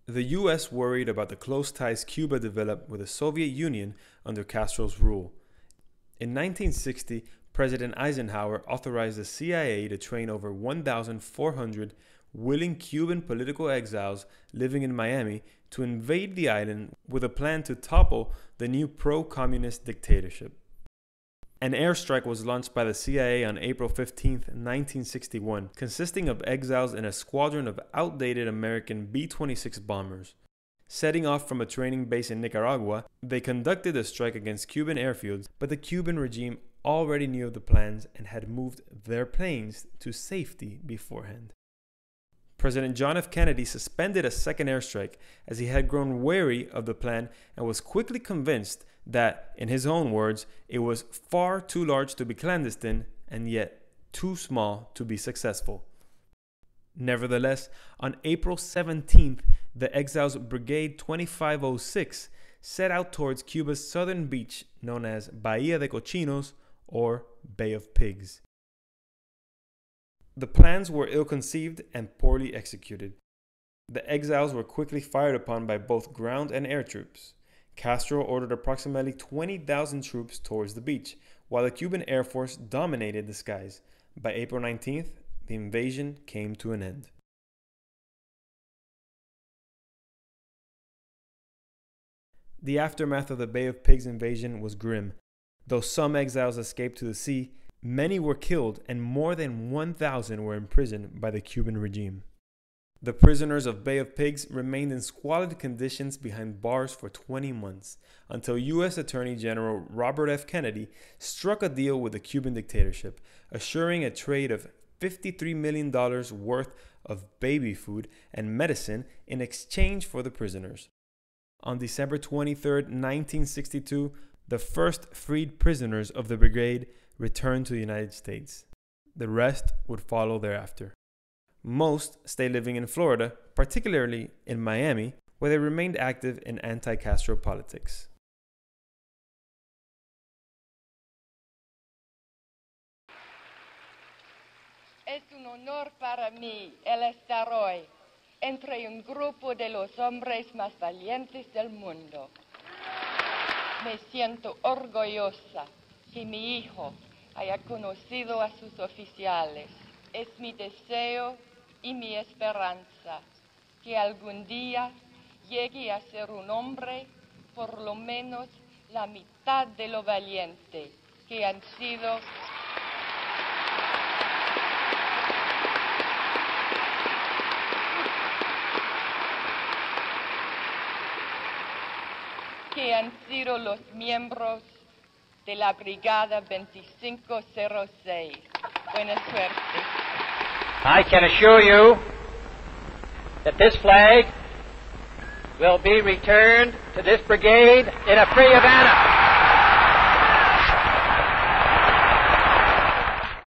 The U.S. worried about the close ties Cuba developed with the Soviet Union under Castro's rule. In 1960, President Eisenhower authorized the CIA to train over 1,400 willing Cuban political exiles living in Miami to invade the island with a plan to topple the new pro-communist dictatorship. An airstrike was launched by the CIA on April 15, 1961, consisting of exiles in a squadron of outdated American B-26 bombers. Setting off from a training base in Nicaragua, they conducted a strike against Cuban airfields, but the Cuban regime already knew of the plans and had moved their planes to safety beforehand. President John F. Kennedy suspended a second airstrike as he had grown wary of the plan and was quickly convinced that, in his own words, it was far too large to be clandestine and yet too small to be successful. Nevertheless, on April 17th, the Exiles Brigade 2506 set out towards Cuba's southern beach known as Bahía de Cochinos, or Bay of Pigs. The plans were ill-conceived and poorly executed. The exiles were quickly fired upon by both ground and air troops. Castro ordered approximately 20,000 troops towards the beach, while the Cuban Air Force dominated the skies. By April 19th, the invasion came to an end. The aftermath of the Bay of Pigs invasion was grim. Though some exiles escaped to the sea, many were killed and more than 1,000 were imprisoned by the Cuban regime. The prisoners of Bay of Pigs remained in squalid conditions behind bars for 20 months, until U.S. Attorney General Robert F. Kennedy struck a deal with the Cuban dictatorship, assuring a trade of $53 million worth of baby food and medicine in exchange for the prisoners. On December 23, 1962, the first freed prisoners of the brigade returned to the United States. The rest would follow thereafter. Most stayed living in Florida, particularly in Miami, where they remained active in anti-Castro politics. Es un honor para mí el estar hoy entre un grupo de los hombres más valientes del mundo. Me siento orgullosa que mi hijo haya conocido a sus oficiales. Es mi deseo y mi esperanza que algún día llegue a ser un hombre por lo menos la mitad de lo valiente que han sido los miembros de la Brigada 2506. Buena suerte. I can assure you that this flag will be returned to this brigade in a free Havana.